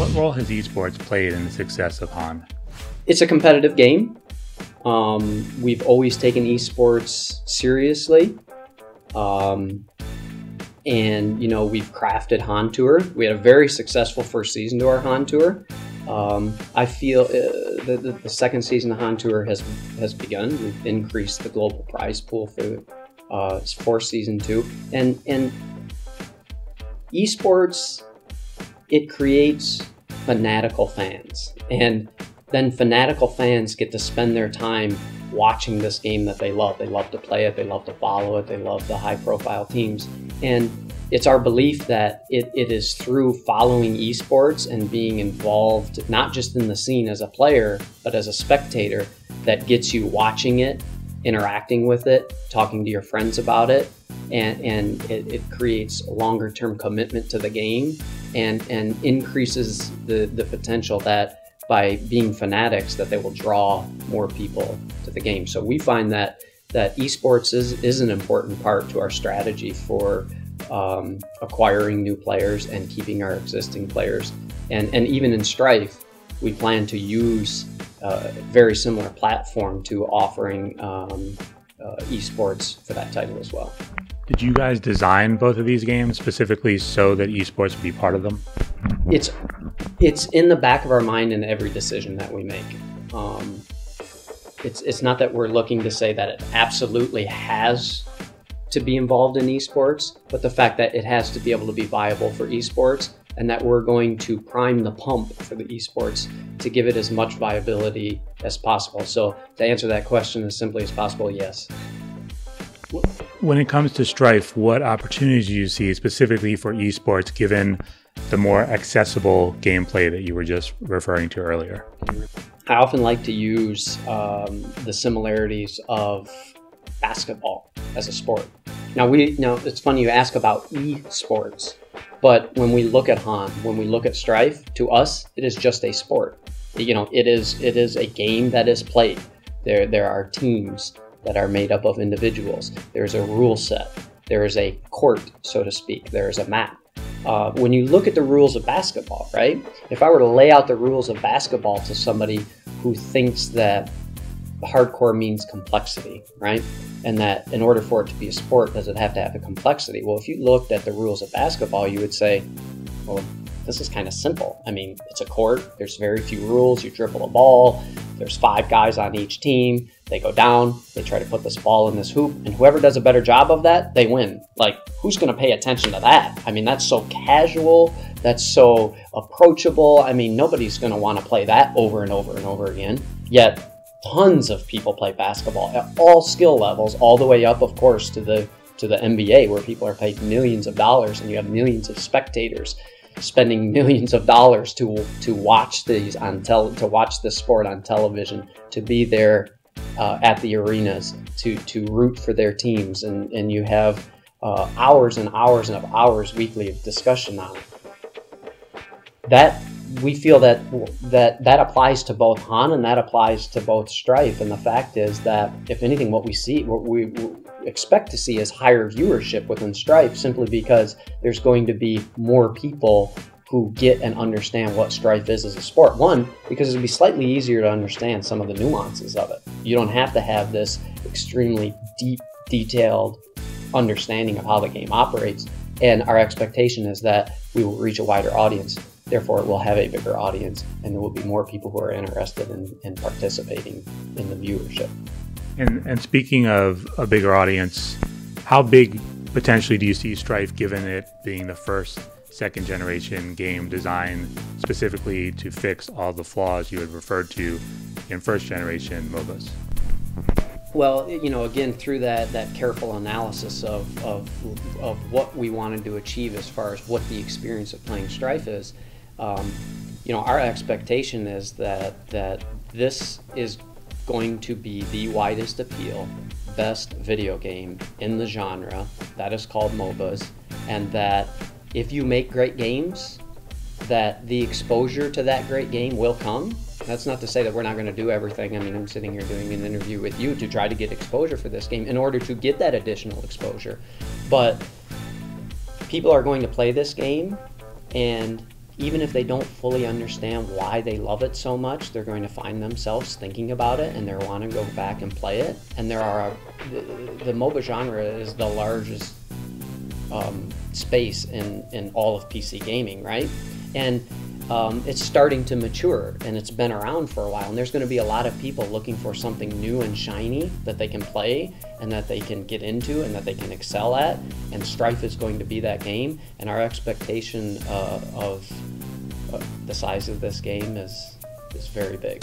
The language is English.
What role has esports played in the success of Han? It's a competitive game. We've always taken esports seriously. And, you know, we've crafted Han Tour. We had a very successful first season to our Han Tour. I feel the second season of Han Tour has begun. We've increased the global prize pool for season 2. And esports, it creates fanatical fans. And then fanatical fans get to spend their time watching this game that they love. They love to play it, they love to follow it, they love the high-profile teams. And it's our belief that it is through following esports and being involved, not just in the scene as a player, but as a spectator, that gets you watching it, interacting with it, talking to your friends about it, and it creates a longer-term commitment to the game and increases the potential that by being fanatics that they will draw more people to the game. So we find that esports is an important part to our strategy for acquiring new players and keeping our existing players. And even in Strife, we plan to use a very similar platform to offering esports for that title as well. Did you guys design both of these games specifically so that esports would be part of them? It's in the back of our mind in every decision that we make. It's not that we're looking to say that it absolutely has to be involved in esports, but the fact that it has to be able to be viable for esports, and that we're going to prime the pump for the esports to give it as much viability as possible. So to answer that question as simply as possible, yes. When it comes to Strife, what opportunities do you see specifically for esports given the more accessible gameplay that you were just referring to earlier? I often like to use the similarities of basketball as a sport. Now it's funny you ask about esports, but when we look at Han, when we look at Strife, to us it is just a sport. You know, it is a game that is played. There are teams that are made up of individuals. There's a rule set. There is a court, so to speak. There is a map. When you look at the rules of basketball, right? If I were to lay out the rules of basketball to somebody who thinks that hardcore means complexity, right? And that in order for it to be a sport, does it have to have a complexity? Well, if you looked at the rules of basketball, you would say, well, this is kind of simple. I mean, it's a court. There's very few rules. You dribble a ball. There's 5 guys on each team. They go down. They try to put this ball in this hoop. And whoever does a better job of that, they win. Like, who's going to pay attention to that? I mean, that's so casual. That's so approachable. I mean, nobody's going to want to play that over and over and over again. Yet, tons of people play basketball at all skill levels, all the way up, of course, to the NBA, where people are paid millions of dollars and you have millions of spectators spending millions of dollars to watch these to watch this sport on television, to be there at the arenas, to root for their teams, and you have hours and hours and hours weekly of discussion on it. That we feel that applies to both Han and that applies to both Strife. And the fact is that, if anything, what we expect to see is higher viewership within Strife, simply because there's going to be more people who get and understand what Strife is as a sport. One, because it'll be slightly easier to understand some of the nuances of it. You don't have to have this extremely deep, detailed understanding of how the game operates. And our expectation is that we will reach a wider audience. Therefore, it will have a bigger audience, and there will be more people who are interested in participating in the viewership. And speaking of a bigger audience, how big potentially do you see Strife, given it being the first second-generation game designed specifically to fix all the flaws you had referred to in first-generation MOBAs? Well, you know, again, through that careful analysis of what we wanted to achieve as far as what the experience of playing Strife is, you know, our expectation is that this is going to be the widest appeal, best video game in the genre that is called MOBAs, and that if you make great games, that the exposure to that great game will come. That's not to say that we're not going to do everything. I mean, I'm sitting here doing an interview with you to try to get exposure for this game in order to get that additional exposure. But people are going to play this game, and even if they don't fully understand why they love it so much, they're going to find themselves thinking about it and they're want to go back and play it. And the MOBA genre is the largest space in all of PC gaming, right? And it's starting to mature, and it's been around for a while, and there's going to be a lot of people looking for something new and shiny that they can play and that they can get into and that they can excel at, and Strife is going to be that game. And our expectation of the size of this game is very big.